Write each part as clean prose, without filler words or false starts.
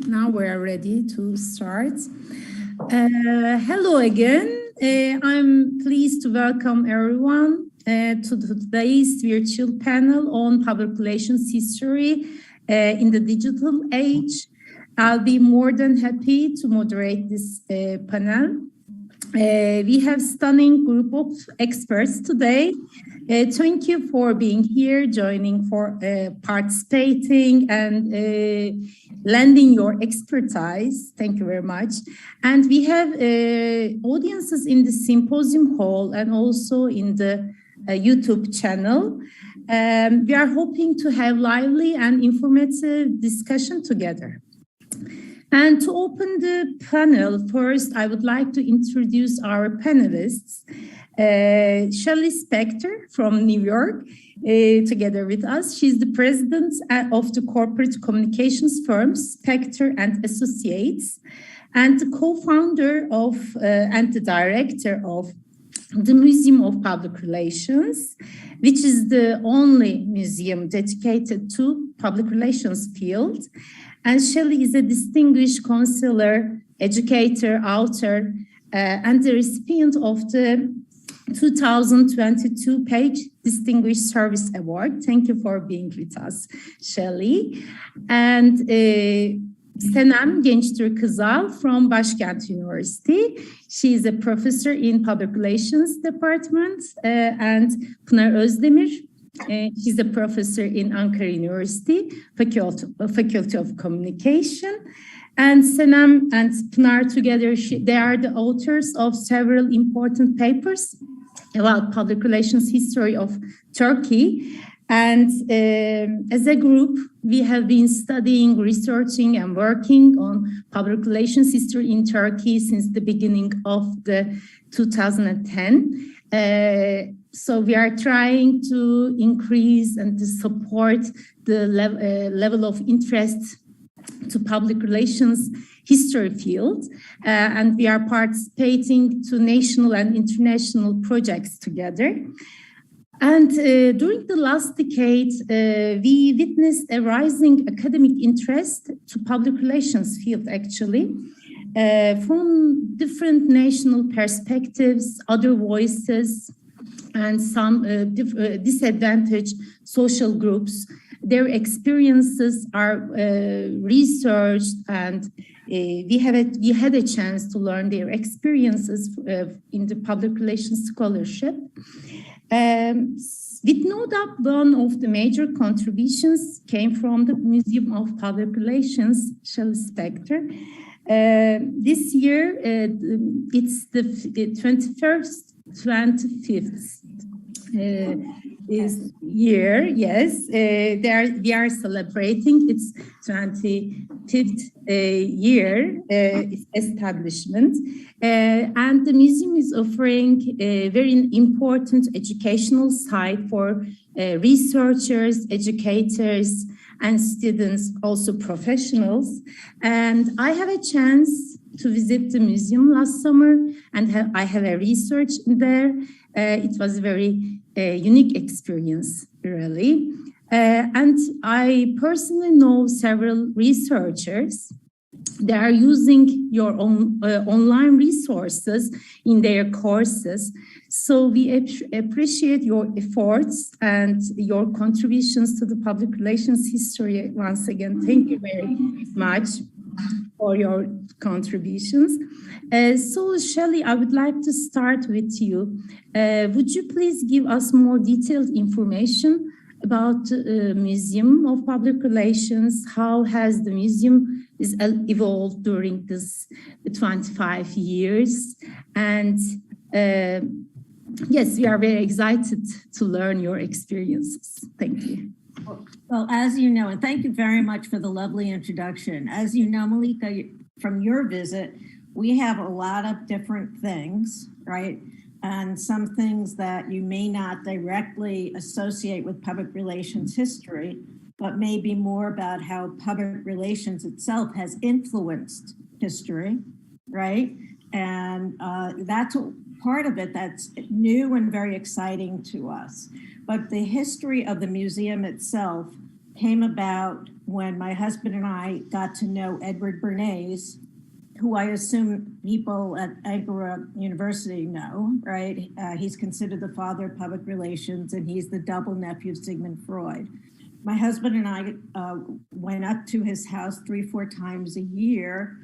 Now we are ready to start. Hello again. I'm pleased to welcome everyone to today's virtual panel on public relations history in the digital age. I'll be more than happy to moderate this panel. We have stunning group of experts today. Thank you for being here, joining, for participating and lending your expertise. Thank you very much. And we have audiences in the symposium hall and also in the YouTube channel. We are hoping to have lively and informative discussion together. And to open the panel, first, I would like to introduce our panelists. Shelley Spector from New York, together with us. She's the president of the corporate communications firm Spector and Associates, and the co-founder of and the director of the Museum of Public Relations, which is the only museum dedicated to public relations field. And Shelley is a distinguished counselor, educator, author, and the recipient of the 2022 Page Distinguished Service Award. Thank you for being with us, Shelley. And Senem Gençtürk Kızal from Başkent University. She is a professor in Public Relations Department. And Pınar Özdemir, she's a professor in Ankara University, Faculty of Communication. And Senem and Pınar together, they are the authors of several important papers about public relations history of Turkey. And as a group, we have been studying, researching, and working on public relations history in Turkey since the beginning of the 2010. So we are trying to increase and to support the level of interest to public relations history field, and we are participating to national and international projects together. And during the last decade, we witnessed a rising academic interest to public relations field, actually, from different national perspectives, other voices, and some disadvantaged social groups. Their experiences are researched, and we had a chance to learn their experiences in the public relations scholarship. With no doubt, one of the major contributions came from the Museum of Public Relations, Shelley Spector. This year, it's the 25th is year, yes. We are celebrating its 25th year establishment. And the museum is offering a very important educational site for researchers, educators, and students, also professionals. And I have a chance to visit the museum last summer, and I have a research there. It was a very unique experience, really. And I personally know several researchers. They are using your own online resources in their courses. So we appreciate your efforts and your contributions to the public relations history. Once again, thank you very much for your contributions. So Shelley, I would like to start with you. Would you please give us more detailed information about the Museum of Public Relations? How has the museum evolved during this 25 years? And yes, we are very excited to learn your experiences. Thank you. Well, as you know, and thank you very much for the lovely introduction. As you know, Malika, from your visit, we have a lot of different things, right? And some things that you may not directly associate with public relations history, but maybe more about how public relations itself has influenced history, right? And that's part of it that's new and very exciting to us. But the history of the museum itself came about when my husband and I got to know Edward Bernays, who I assume people at Ankara University know, right? He's considered the father of public relations, and he's the double nephew of Sigmund Freud. My husband and I went up to his house 3-4 times a year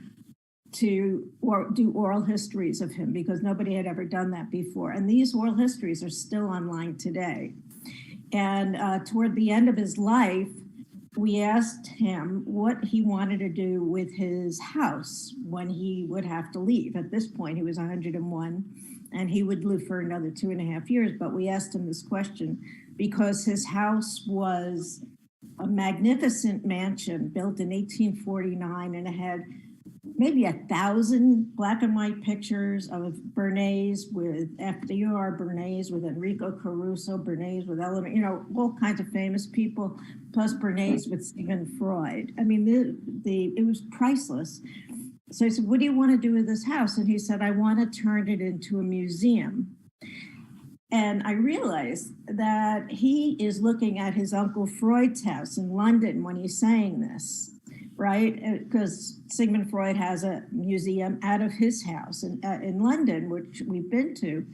to do oral histories of him, because nobody had ever done that before. And these oral histories are still online today. And toward the end of his life, we asked him what he wanted to do with his house when he would have to leave. At this point, he was 101, and he would live for another 2.5 years. But we asked him this question because his house was a magnificent mansion built in 1849, and it had maybe 1,000 black and white pictures of Bernays with FDR, Bernays with Enrico Caruso, Bernays with Eleanor, all kinds of famous people, plus Bernays with Sigmund Freud. I mean, it was priceless. So I said, what do you want to do with this house? And he said, I want to turn it into a museum. And I realized that he is looking at his Uncle Freud's house in London when he's saying this. Right? Because Sigmund Freud has a museum out of his house in London, which we've been to.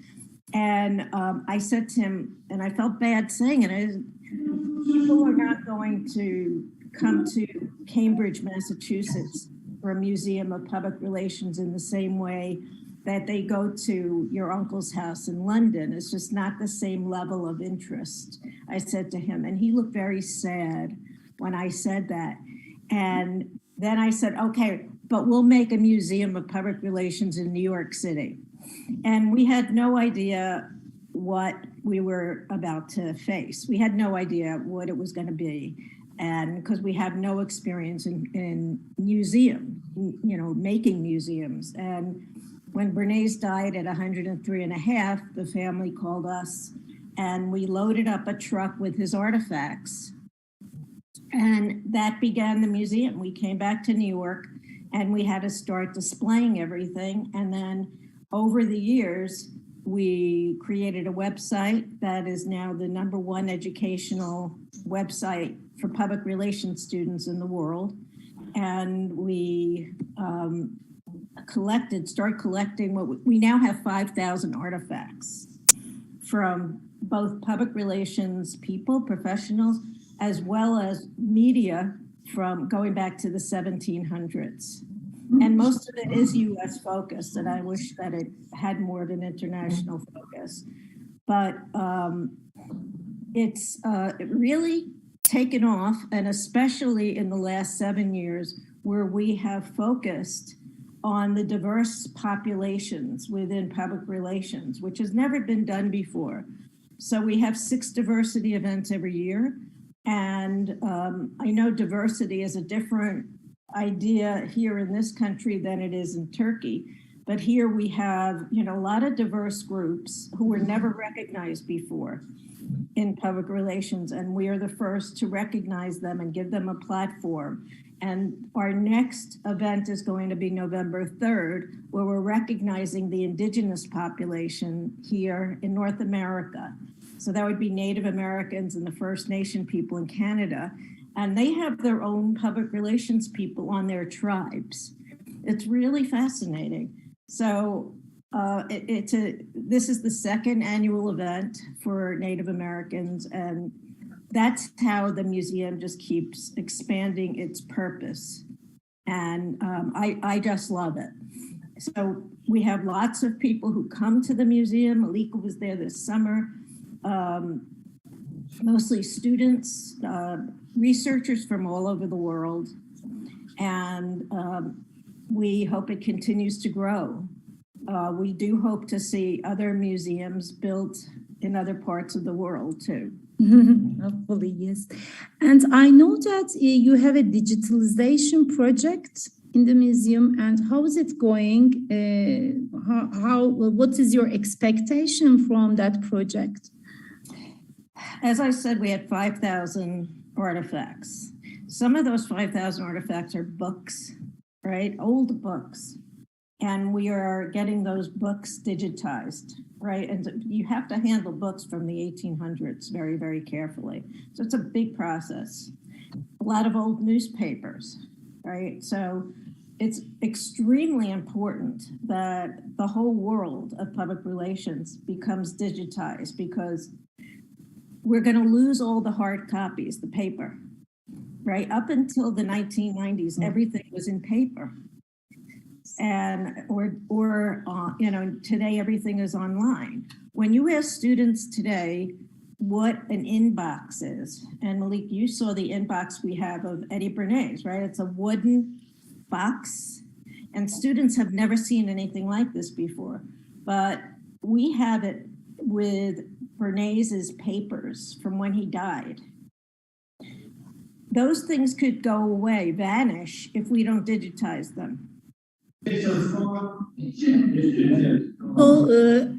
And I said to him, and I felt bad saying it, people are not going to come to Cambridge, Massachusetts for a museum of public relations in the same way that they go to your uncle's house in London. It's just not the same level of interest, I said to him. And he looked very sad when I said that. And then I said, okay, but we'll make a museum of public relations in New York City. And we had no idea what we were about to face. We had no idea what it was going to be. And because we have no experience in museum, making museums. And when Bernays died at 103.5, the family called us and we loaded up a truck with his artifacts. And that began the museum. We came back to New York and we had to start displaying everything. And then over the years, we created a website that is now the number 1 educational website for public relations students in the world. And we started collecting we now have 5,000 artifacts from both public relations people, professionals, as well as media from going back to the 1700s. And most of it is US focused, and I wish that it had more of an international focus. But it's really taken off, and especially in the last 7 years, where we have focused on the diverse populations within public relations, which has never been done before. So we have 6 diversity events every year. And I know diversity is a different idea here in this country than it is in Turkey. But here we have, a lot of diverse groups who were never recognized before in public relations. And we are the first to recognize them and give them a platform. And our next event is going to be November 3rd, where we're recognizing the indigenous population here in North America. So that would be Native Americans and the First Nation people in Canada. And they have their own public relations people on their tribes. It's really fascinating. So this is the 2nd annual event for Native Americans. And that's how the museum just keeps expanding its purpose. And I just love it. So we have lots of people who come to the museum. Malika was there this summer. Mostly students, researchers from all over the world. And we hope it continues to grow. We do hope to see other museums built in other parts of the world too. Hopefully, yes. And I know that you have a digitalization project in the museum. And how is it going? What is your expectation from that project? As I said, we had 5,000 artifacts. Some of those 5,000 artifacts are books, right? Old books. And we are getting those books digitized, right? And you have to handle books from the 1800s very, very carefully. So it's a big process. a lot of old newspapers, right? So it's extremely important that the whole world of public relations becomes digitized, because we're going to lose all the hard copies, the paper, right? Up until the 1990s, everything was in paper. And today everything is online. When you ask students today what an inbox is, and Malik, you saw the inbox we have of Eddie Bernays, right? It's a wooden box, and students have never seen anything like this before. But we have it with Bernays's papers from when he died. Those things could go away, vanish, if we don't digitize them. So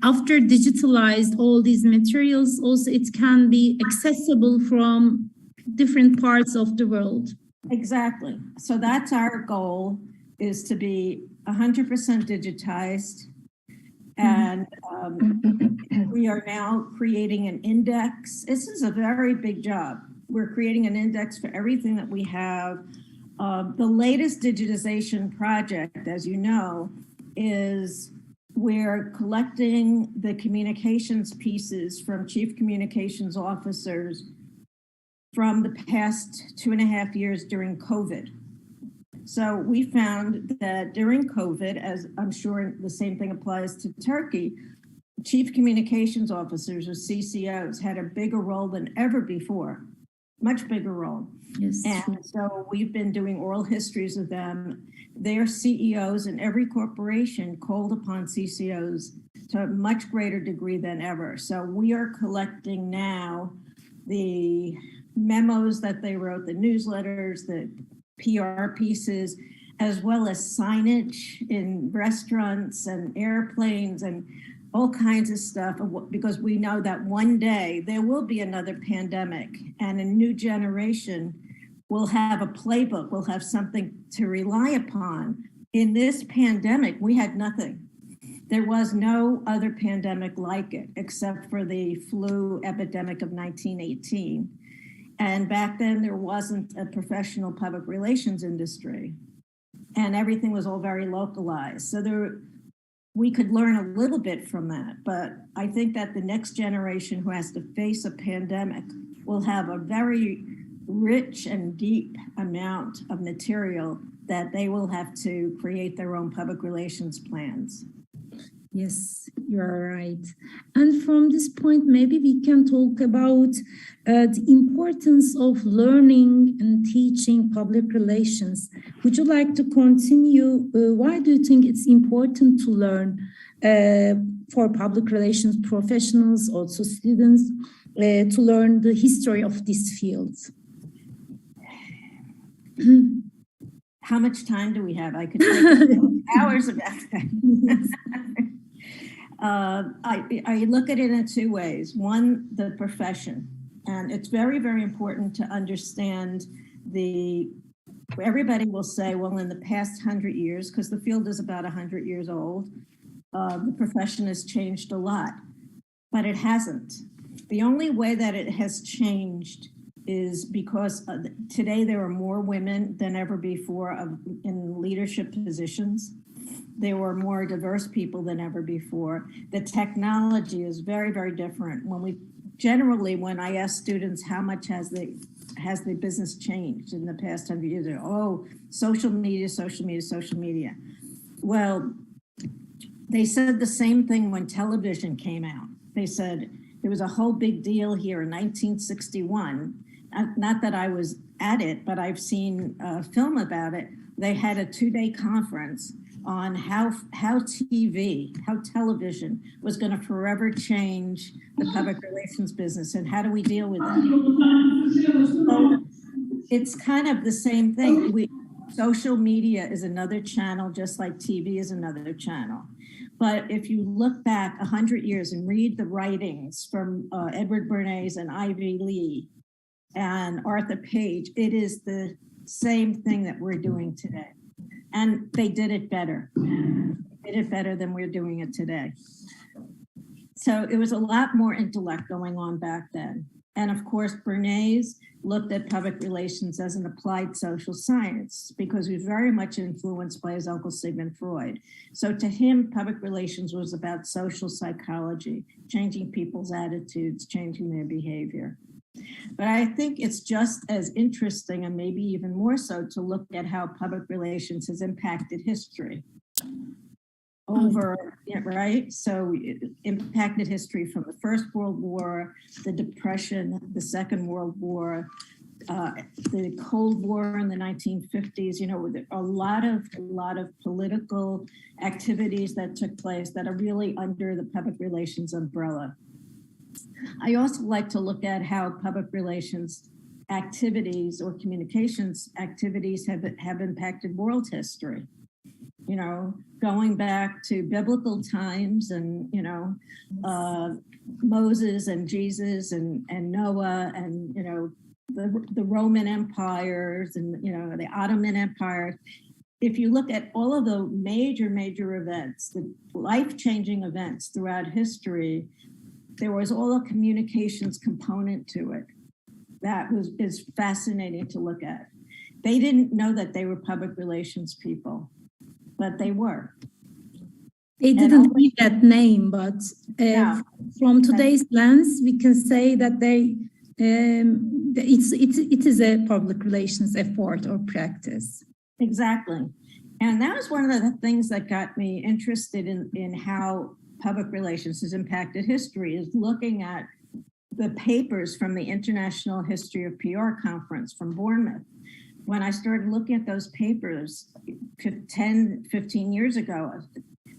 after digitalized all these materials, also it can be accessible from different parts of the world. Exactly. So that's our goal, is to be 100% digitized. And we are now creating an index. This is a very big job. We're creating an index for everything that we have. The latest digitization project, as you know, is we're collecting the communications pieces from chief communications officers from the past 2.5 years during COVID. So we found that during COVID, as I'm sure the same thing applies to Turkey, chief communications officers, or CCOs, had a bigger role than ever before, much bigger role. Yes. And so we've been doing oral histories of them. Their CEOs in every corporation called upon CCOs to a much greater degree than ever. So we are collecting now the memos that they wrote, the newsletters, the PR pieces, as well as signage in restaurants and airplanes and all kinds of stuff, because we know that one day there will be another pandemic, and a new generation will have a playbook, will have something to rely upon. In this pandemic, we had nothing. There was no other pandemic like it, except for the flu epidemic of 1918. And back then there wasn't a professional public relations industry, and everything was all very localized. So we could learn a little bit from that, but I think that the next generation who has to face a pandemic will have a very rich and deep amount of material that they will have to create their own public relations plans. Yes, you are right. And from this point, maybe we can talk about the importance of learning and teaching public relations. Would you like to continue? Why do you think it's important to learn for public relations professionals, also students, to learn the history of this field? How much time do we have? I could take hours about that. I look at it in two ways. One, the profession. And it's very, very important to understand everybody will say, well, in the past 100 years, because the field is about 100 years old, the profession has changed a lot, but it hasn't. The only way that it has changed is because today there are more women than ever before in leadership positions. There were more diverse people than ever before. The technology is very, very different. When I ask students how much has the business changed in the past 100 years, oh, social media, social media, social media. Well, they said the same thing when television came out. They said there was a whole big deal here in 1961. Not that I was at it, but I've seen a film about it. They had a 2-day conference on how television was going to forever change the public relations business, and how do we deal with that? So it's kind of the same thing. Social media is another channel, just like TV is another channel. But if you look back 100 years and read the writings from Edward Bernays and Ivy Lee and Arthur Page, it is the same thing that we're doing today. And they did it better. They did it better than we're doing it today. So it was a lot more intellect going on back then. And of course, Bernays looked at public relations as an applied social science because he was very much influenced by his uncle Sigmund Freud. So to him, public relations was about social psychology, changing people's attitudes, changing their behavior. But I think it's just as interesting, and maybe even more so, to look at how public relations has impacted history over, right? So it impacted history from the First World War, the Depression, the Second World War, the Cold War in the 1950s. You know, a lot of political activities that took place that are really under the public relations umbrella. I also like to look at how public relations activities or communications activities have impacted world history. You know, going back to biblical times and, you know, Moses and Jesus and Noah and, you know, the Roman empires and, you know, the Ottoman Empire. If you look at all of the major events, the life-changing events throughout history, there was all a communications component to it. That is fascinating to look at. They didn't know that they were public relations people, but they were. They didn't need that name, but from today's lens, we can say that it is a public relations effort or practice. Exactly. And that was one of the things that got me interested in how public relations has impacted history, is looking at the papers from the International History of PR conference from Bournemouth. When I started looking at those papers 10, 15 years ago,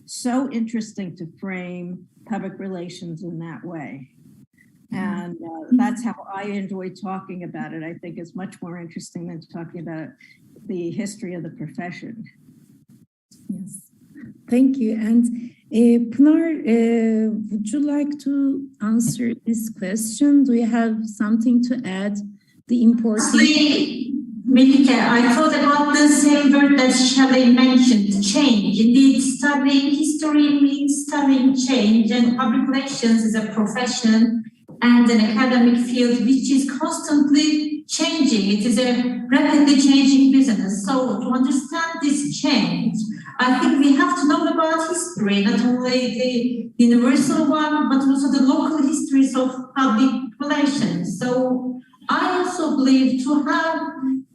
so interesting to frame public relations in that way. And that's how I enjoy talking about it. I think it's much more interesting than talking about the history of the profession. Yes, thank you. And Pınar, would you like to answer this question? Do you have something to add? The importance. Melike, I thought about the same word that Shelley mentioned, change. Indeed, studying history means studying change, and public relations is a profession and an academic field which is constantly changing. It is a rapidly changing business. So to understand this change, I think we have to know about history, not only the universal one, but also the local histories of public relations. So I also believe to have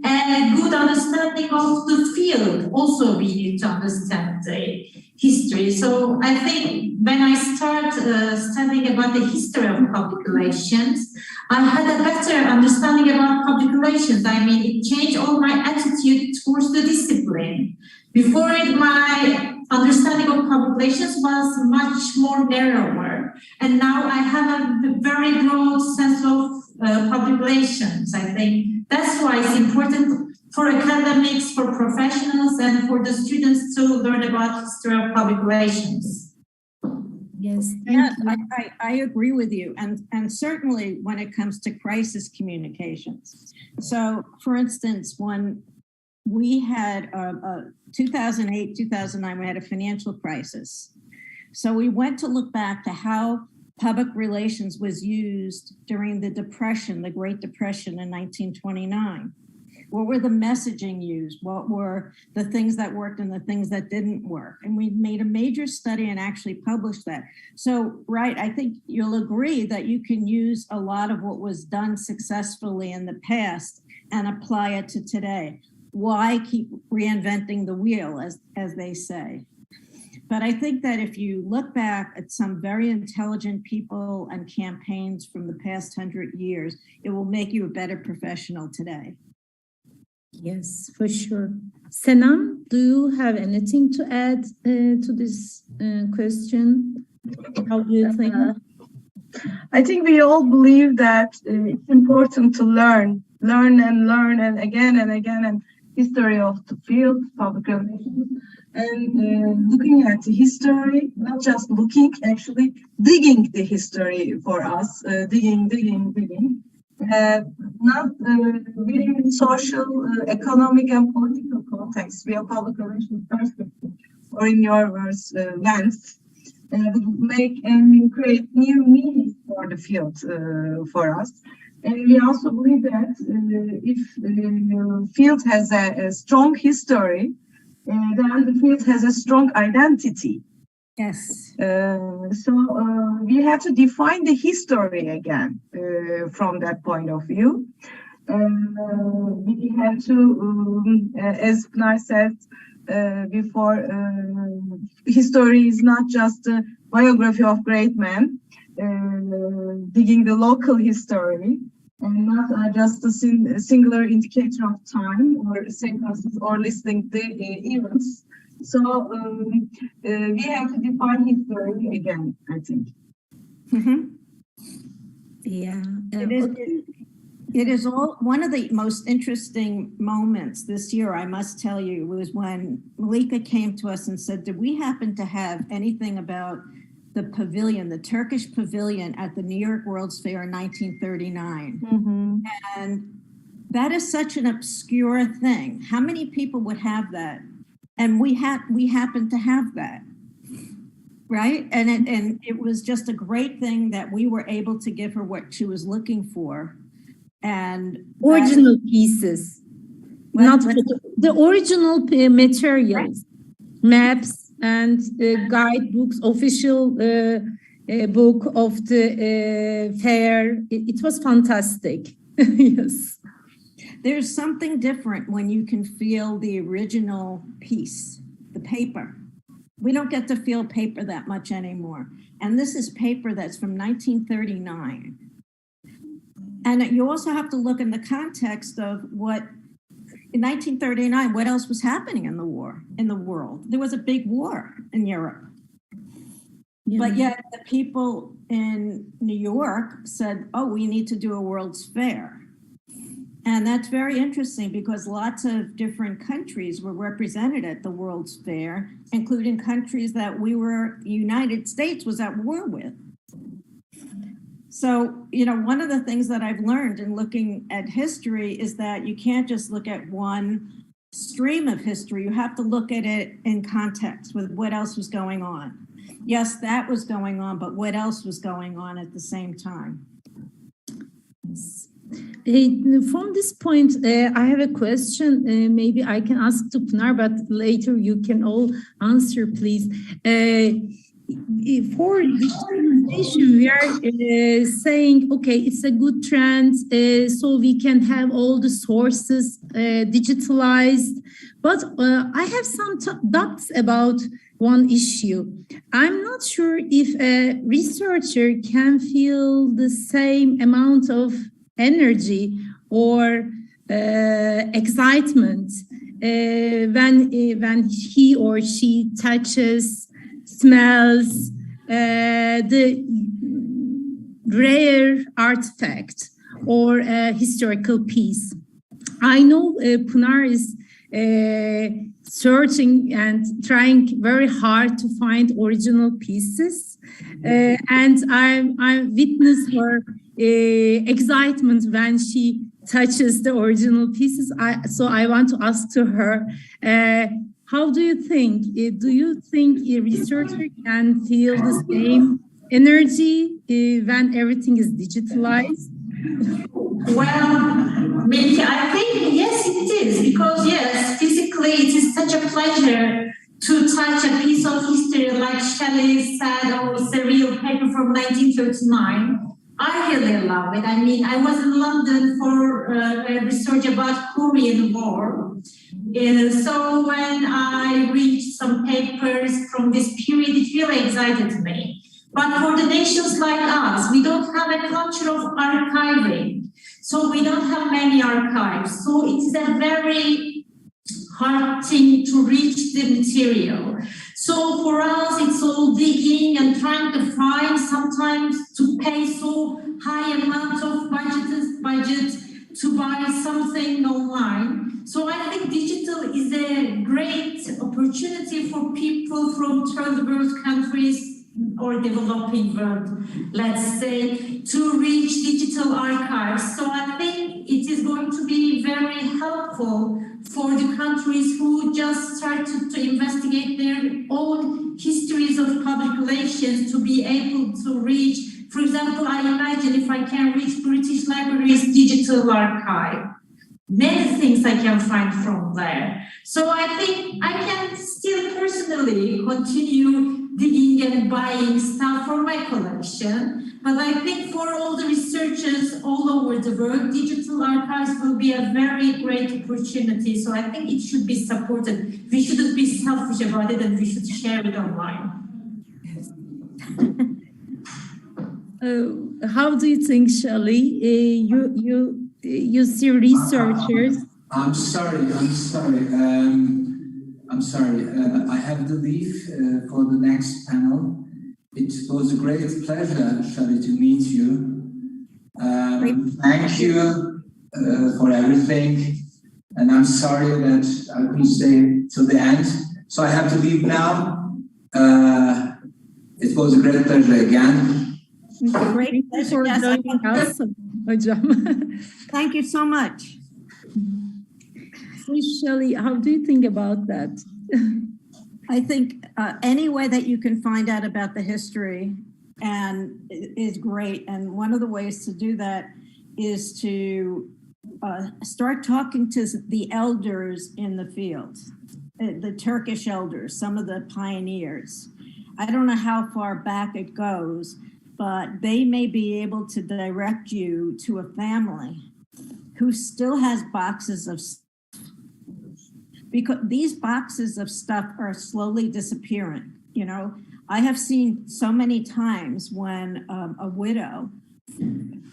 a good understanding of the field, also we need to understand the history. So I think when I start studying about the history of public relations, I had a better understanding about public relations. I mean, it changed all my attitude towards the discipline. Before it, my understanding of public relations was much more narrower. And now I have a very broad sense of public relations. I think that's why it's important for academics, for professionals, and for the students to learn about history of public relations. Yes, I agree with you. And certainly when it comes to crisis communications. So for instance, when we had 2008, 2009, we had a financial crisis. So we went to look back to how public relations was used during the Depression, the Great Depression in 1929. What were the messaging used? What were the things that worked and the things that didn't work? And we made a major study and actually published that. So, right, I think you'll agree that you can use a lot of what was done successfully in the past and apply it to today. Why keep reinventing the wheel, as they say? But I think that if you look back at some very intelligent people and campaigns from the past 100 years, it will make you a better professional today. Yes, for sure. Senam, do you have anything to add to this question? How do you think? I think we all believe that it's important to learn and again, and history of the field, public relations, and looking at the history, not just looking, actually digging the history for us, digging. Not within social, economic, and political context, via public relations perspective, or in your words, lens, make and create new meanings for the field for us. And we also believe that if field has a strong history, then the field has a strong identity. Yes. So we have to define the history again from that point of view. We have to, as Pınar said before, history is not just a biography of great men, digging the local history, and not just a singular indicator of time or sequences or listing the events. So we have to define history again, I think. Mm-hmm. Yeah. It is all one of the most interesting moments this year, I must tell you, was when Malika came to us and said, did we happen to have anything about the pavilion, the Turkish pavilion at the New York World's Fair in 1939? Mm-hmm. And that is such an obscure thing. How many people would have that? And we happen to have that, right? And it was just a great thing that we were able to give her what she was looking for. And original pieces, not the original materials, right. Maps and guidebooks, official book of the fair. It was fantastic. Yes. There's something different when you can feel the original piece, the paper. We don't get to feel paper that much anymore. And this is paper that's from 1939. And you also have to look in the context of what, in 1939, what else was happening in the world? There was a big war in Europe. Yeah. But yet the people in New York said, oh, we need to do a World's Fair. And that's very interesting because lots of different countries were represented at the World's Fair, including countries that the United States was at war with. So, one of the things that I've learned in looking at history is that you can't just look at one stream of history. You have to look at it in context with what else was going on. Yes, that was going on, but what else was going on at the same time? Yes. From this point, I have a question. Maybe I can ask to Pınar, but later you can all answer, please. For digitalization, we are saying, okay, it's a good trend, so we can have all the sources digitalized. But I have some doubts about one issue. I'm not sure if a researcher can feel the same amount of energy or excitement when he or she touches, smells the rare artifact or a historical piece. I know Pınar is searching and trying very hard to find original pieces, and I witness her excitement when she touches the original pieces. So I want to ask to her, how do you think? Do you think a researcher can feel the same energy when everything is digitalized? Well, maybe I think yes, it is, because yes, physically it is such a pleasure to touch a piece of history like Shelley said, oh, it's a real paper from 1939. I really love it. I mean, I was in London for research about Korean War. So when I read some papers from this period, it really excited me. But for the nations like us, we don't have a culture of archiving. So we don't have many archives. So it is a very hard thing to reach the material. So for us, it's all digging and trying to find, sometimes to pay so high amount of budget to buy something online. So I think digital is a great opportunity for people from third world countries or developing world, let's say, to reach digital archives. So I think it is going to be very helpful for the countries who just started to investigate their own histories of public relations to be able to reach. For example, I imagine if I can reach British libraries digital archive. Many things I can find from there. So I think I can still personally continue digging and buying stuff for my collection. But I think for all the researchers all over the world, digital archives will be a very great opportunity. So I think it should be supported. We shouldn't be selfish about it, and we should share it online. Yes. How do you think, Shelley? You see researchers. I'm sorry. I have to leave for the next panel. It was a great pleasure, Shelley, to meet you. Thank you for everything. And I'm sorry that I couldn't stay till the end. So I have to leave now. It was a great pleasure again. Great pleasure. Yes, thank you so much. Please, Shelley, how do you think about that? I think any way that you can find out about the history and is great. And one of the ways to do that is to start talking to the elders in the field, the Turkish elders, some of the pioneers. I don't know how far back it goes, but they may be able to direct you to a family who still has boxes of stuff, because these boxes of stuff are slowly disappearing. You know, I have seen so many times when a widow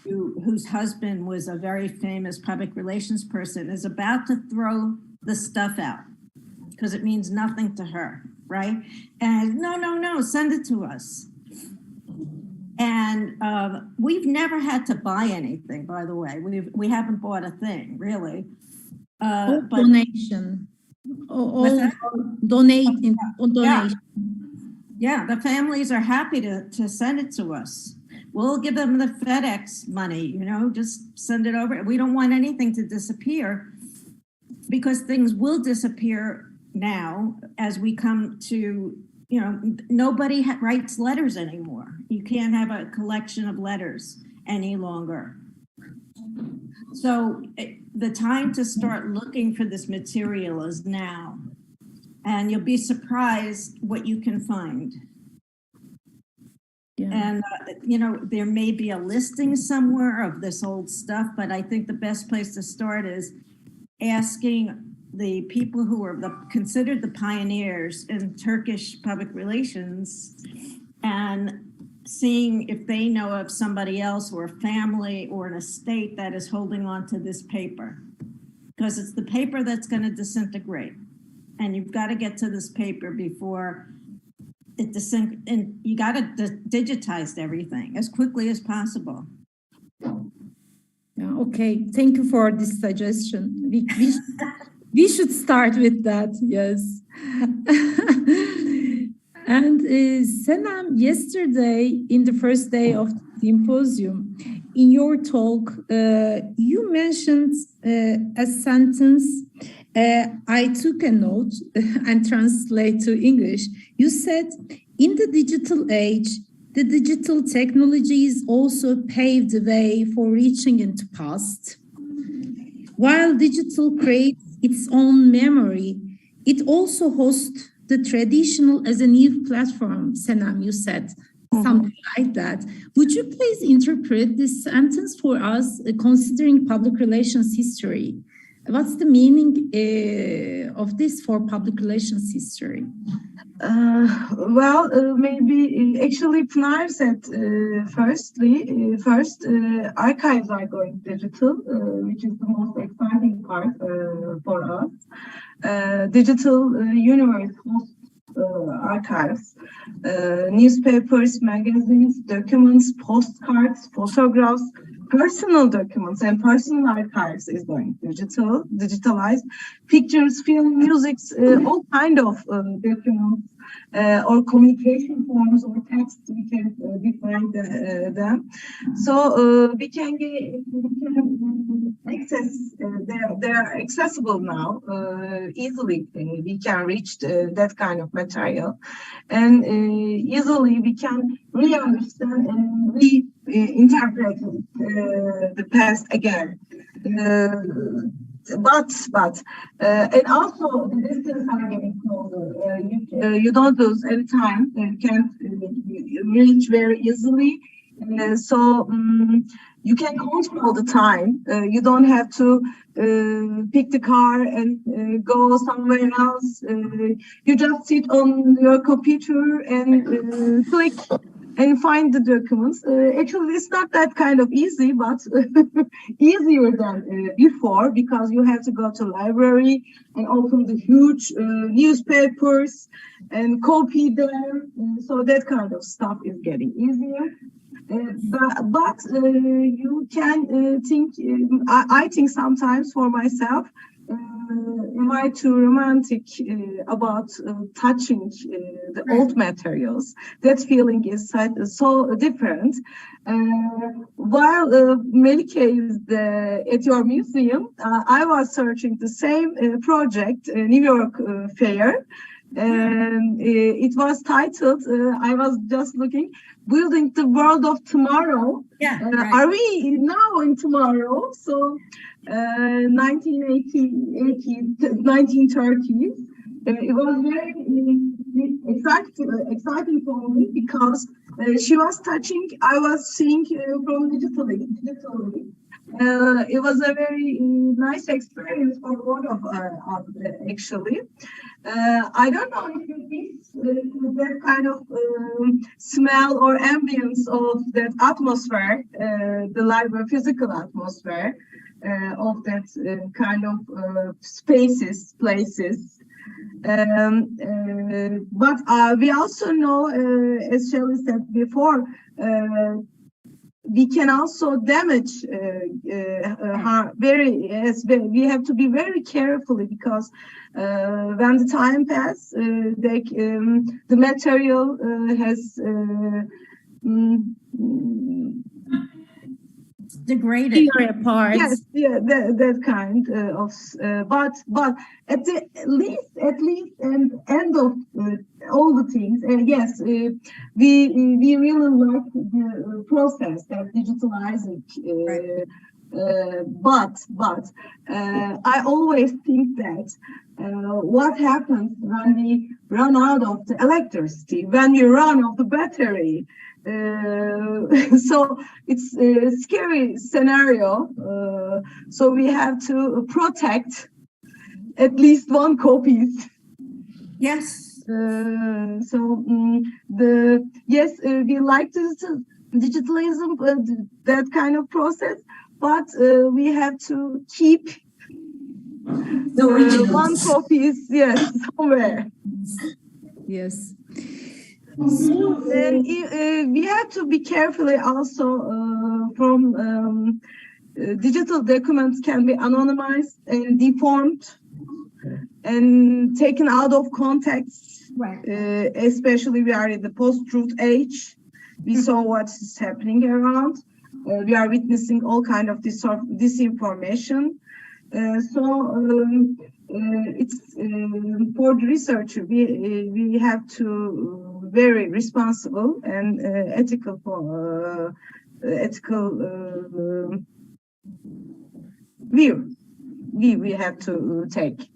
whose husband was a very famous public relations person is about to throw the stuff out because it means nothing to her, right? And no, send it to us. And we've never had to buy anything, by the way. We haven't bought a thing, really. But donation. Donation. Yeah, the families are happy to send it to us. We'll give them the FedEx money, you know, just send it over. We don't want anything to disappear because things will disappear now as we come to, you know, nobody writes letters anymore. You can't have a collection of letters any longer. So the time to start looking for this material is now. And you'll be surprised what you can find. Yeah. And, you know, there may be a listing somewhere of this old stuff, but I think the best place to start is asking the people who are considered the pioneers in Turkish public relations and seeing if they know of somebody else or a family or an estate that is holding on to this paper. Because it's the paper that's going to disintegrate. And you've got to get to this paper before it and you got to digitize everything as quickly as possible. Yeah, okay, thank you for this suggestion. We should start with that, yes. And Senem, yesterday, in the first day of the symposium, in your talk, you mentioned a sentence. I took a note and translate to English. You said, in the digital age, the digital technologies also paved the way for reaching into past. While digital creates its own memory, it also hosts the traditional as a new platform. Senem, you said something like that. Would you please interpret this sentence for us, considering public relations history? What's the meaning of this for public relations history? Maybe actually Pınar said first archives are going digital, which is the most exciting part for us. Digital universe hosts archives, newspapers, magazines, documents, postcards, photographs, personal documents and personal archives is going digitalized. Pictures, film, music, all kind of documents or communication forms or text, we can define them. So we can access, they are accessible now easily. We can reach that kind of material, and easily we can re-understand and reinterpret the past again. And also the distance are getting closer. You don't lose any time. You can't reach very easily. You can control the time. You don't have to pick the car and go somewhere else. You just sit on your computer and click and find the documents. Actually, it's not that kind of easy, but easier than before, because you have to go to library and open the huge newspapers and copy them. So that kind of stuff is getting easier. But you can think, I think sometimes for myself, am I too romantic about touching the old materials? That feeling is so different. While Melike is at your museum, I was searching the same project, New York Fair. And it was titled, I was just looking, Building the World of Tomorrow. Yeah, right. Are we now in tomorrow? So 1930s. It was very exciting for me, because she was touching, I was seeing from digitally. It was a very nice experience for both of us, actually. I don't know if you miss that kind of smell or ambience of that atmosphere, the library physical atmosphere of that kind of places. But we also know, as Shelley said before, we can also damage we have to be very carefully, because when the time passes, the material has degraded. Apart. Yes, yeah, that kind of. But at least and end of all the things. Yes, we really like the process that digitalizing. But I always think that what happens when we run out of the electricity, when we run out of the battery. So it's a scary scenario. So we have to protect at least one copies. Yes. We like digitalism, that kind of process, but we have to keep the original one copies, yes, somewhere. Yes. And we have to be carefully also from digital documents can be anonymized and deformed and taken out of context. Right. Especially we are in the post-truth age. We saw what is happening around. We are witnessing all kind of disinformation. It's for the researcher. We have to very responsible and ethical view. We have to take.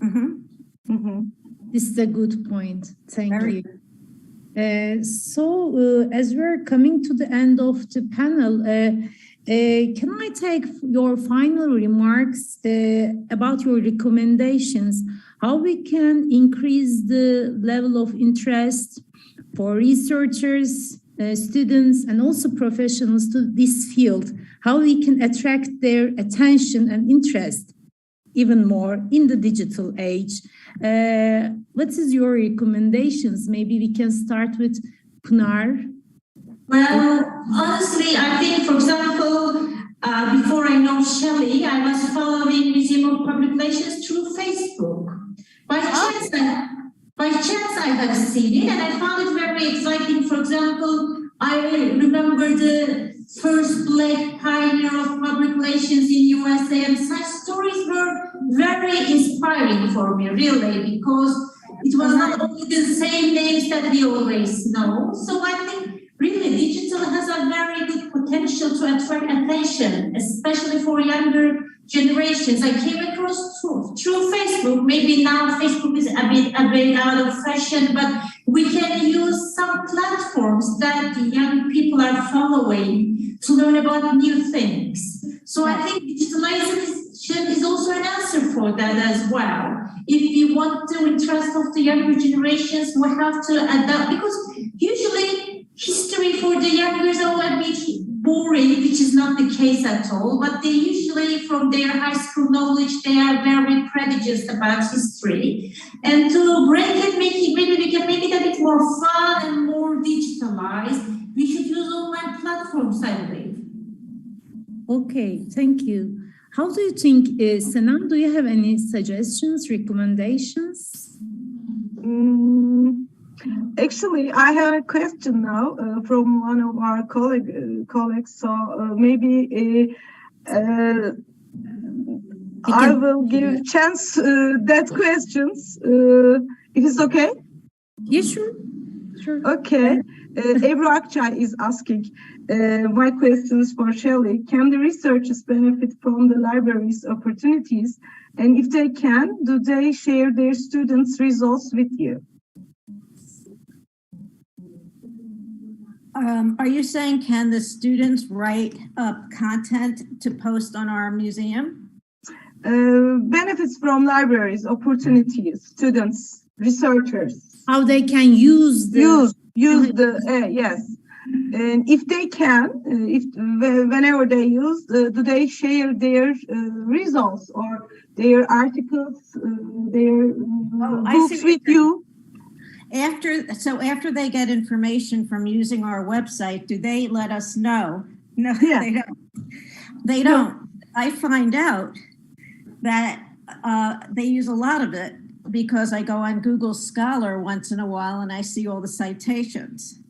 Mm-hmm. Mm-hmm. This is a good point. Thank Very you. As we're coming to the end of the panel, can I take your final remarks about your recommendations, how we can increase the level of interest for researchers, students, and also professionals to this field, how we can attract their attention and interest even more in the digital age. What is your recommendations? Maybe we can start with Pınar. Well, honestly, I think, for example, before I know Shelley, I was following Museum of Public Relations through Facebook. By chance, I have seen it, and I found it very exciting. For example, I remember the first Black pioneer of public relations in USA, and such stories were very inspiring for me, really, because it was not only the same names that we always know. So I think really digital has a very good potential to attract attention, especially for younger generations. I came across through Facebook. Maybe now Facebook is a bit out of fashion, but we can use some platforms that the young people are following to learn about new things. So I think digitalization is also an answer for that as well. If we want the interest of the younger generations, we have to adapt, because usually history for the youngers are a bit boring, which is not the case at all, but they usually, from their high school knowledge, they are very prejudiced about history. And to break it, maybe we can make it a bit more fun and more digitalized. We should use online platforms, I believe. Okay, thank you. How do you think, Senem, do you have any suggestions, recommendations? Actually, I have a question now from one of our colleagues. So maybe I will give chance that questions if it's okay. Yeah, sure. Okay. Ebru Akçay is asking, my questions for Shelley. Can the researchers benefit from the library's opportunities? And if they can, do they share their students' results with you? Are you saying, can the students write up content to post on our museum? Benefits from libraries, opportunities, students, researchers. How they can use the... Yes. And if they can, whenever they use, do they share their results or their articles, their books with you? After they get information from using our website, do they let us know? No, Yeah. They don't. They don't. I find out that they use a lot of it because I go on Google Scholar once in a while and I see all the citations.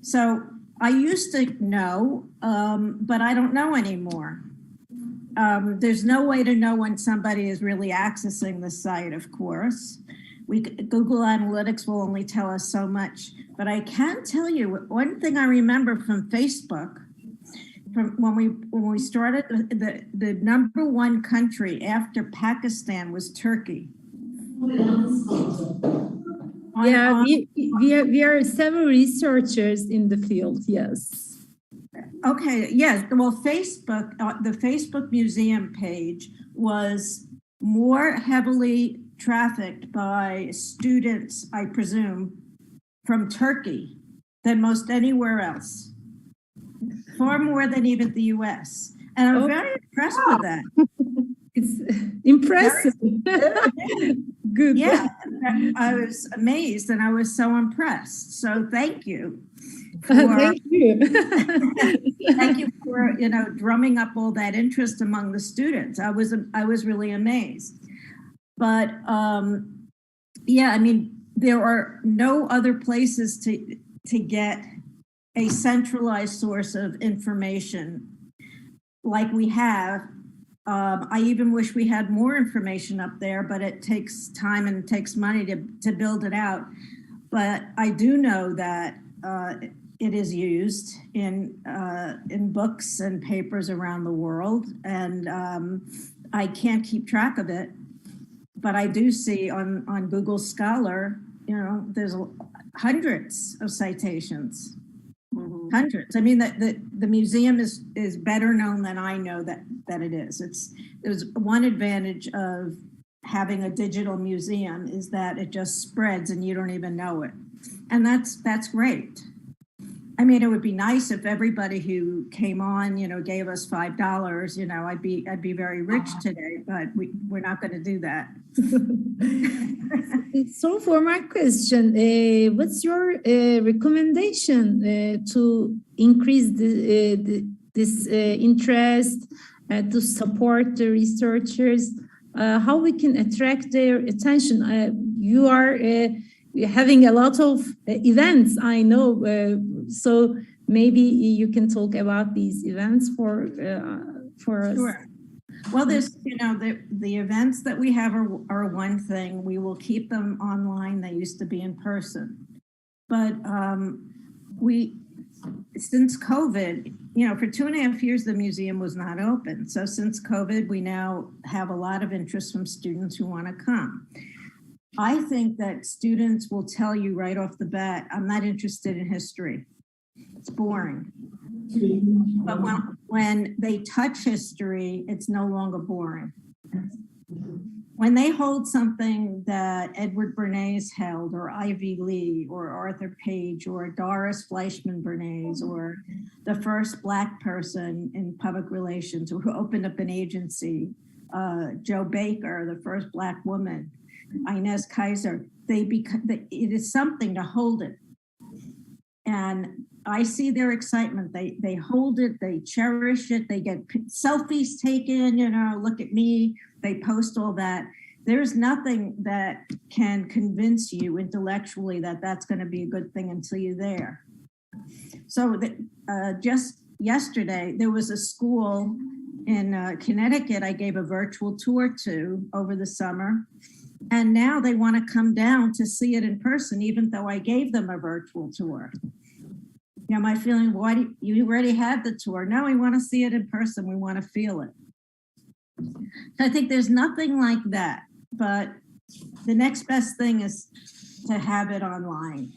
So I used to know, but I don't know anymore. There's no way to know when somebody is really accessing the site, of course. Google Analytics will only tell us so much, but I can tell you one thing I remember from Facebook, from when we started, the number one country after Pakistan was Turkey. Yeah, we are several researchers in the field, yes. Okay, yes, well, Facebook, the Facebook Museum page was more heavily trafficked by students, I presume, from Turkey than most anywhere else. Far more than even the US. And I'm very impressed with that. It's impressive. Good. Yeah, I was amazed and I was so impressed. So thank you. Thank you. Thank you for drumming up all that interest among the students. I was really amazed. But yeah, I mean, there are no other places to get a centralized source of information like we have. I even wish we had more information up there, but it takes time and it takes money to build it out. But I do know that it is used in books and papers around the world, and I can't keep track of it. But I do see on Google Scholar, there's hundreds of citations. Hundreds. I mean, the museum is better known than I know that it is. There's one advantage of having a digital museum is that it just spreads and you don't even know it. And that's great. I mean, it would be nice if everybody who came on, gave us $5, I'd be very rich today, but we're not going to do that. So for my question, what's your recommendation to increase this interest, to support the researchers? How we can attract their attention? You are having a lot of events, I know. So maybe you can talk about these events for us. Sure. Well, there's, the events that we have are one thing. We will keep them online. They used to be in person. But since COVID, for 2.5 years, the museum was not open. So since COVID, we now have a lot of interest from students who want to come. I think that students will tell you right off the bat, I'm not interested in history. It's boring. But when they touch history, it's no longer boring. When they hold something that Edward Bernays held, or Ivy Lee, or Arthur Page, or Doris Fleischman Bernays, or the first Black person in public relations who opened up an agency, Joe Baker, the first Black woman, Inez Kaiser, it is something to hold it. And I see their excitement. They hold it, they cherish it, they get selfies taken, look at me, they post all that. There's nothing that can convince you intellectually that that's going to be a good thing until you're there. So just yesterday, there was a school in Connecticut I gave a virtual tour to over the summer. And now they want to come down to see it in person, even though I gave them a virtual tour. My feeling, you already had the tour. Now we want to see it in person. We want to feel it. So I think there's nothing like that, but the next best thing is to have it online.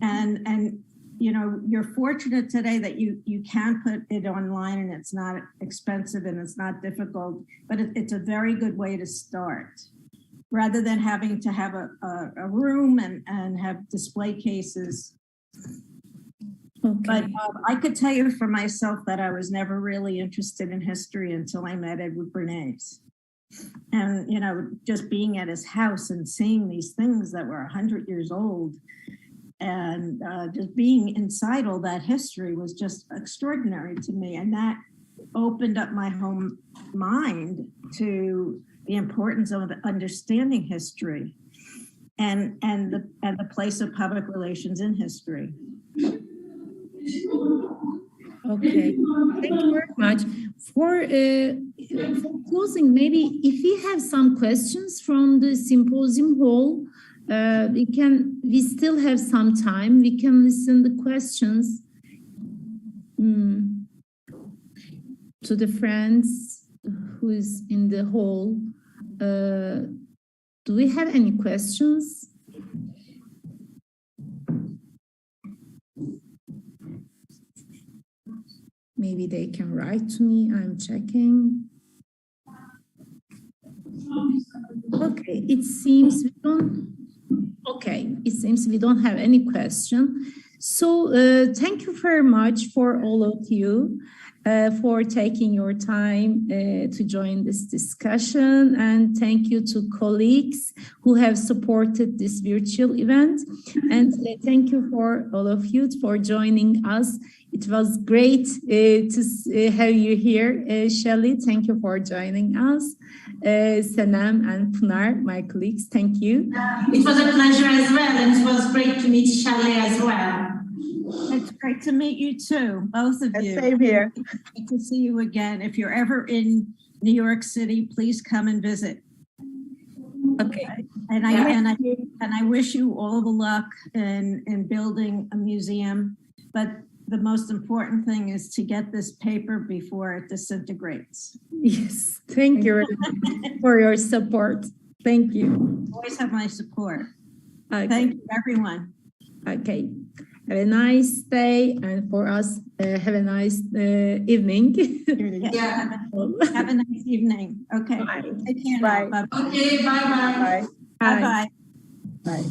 And you're fortunate today that you can put it online and it's not expensive and it's not difficult, but it's a very good way to start. Rather than having to have a room and have display cases. Okay. But I could tell you for myself that I was never really interested in history until I met Edward Bernays. And, just being at his house and seeing these things that were 100 years old and just being inside all that history was just extraordinary to me. And that opened up my whole mind to the importance of understanding history and the place of public relations in history. Okay, thank you very much. For closing, maybe if we have some questions from the symposium hall, we still have some time. We can listen the questions to the friends who is in the hall. Do we have any questions? Maybe they can write to me. I'm checking. Okay, it seems we don't. Okay, it seems we don't have any question. So thank you very much for all of you for taking your time to join this discussion, and thank you to colleagues who have supported this virtual event, and thank you for all of you for joining us. It was great to have you here, Shelley. Thank you for joining us. Senem and Pınar, my colleagues, thank you. It was a pleasure as well, and it was great to meet Shelley as well. It's great to meet you too, both of you. Same here. Good to see you again. If you're ever in New York City, please come and visit. Okay. And I wish you all the luck in building a museum, but the most important thing is to get this paper before it disintegrates. Yes, thank you for your support. Thank you. Always have my support. Okay. Thank you, everyone. Okay. Have a nice day, and for us, have a nice evening. Yeah. Have a nice evening. Okay. Bye. Take care. Bye. Bye. Okay, bye-bye. Bye. Bye-bye. Bye.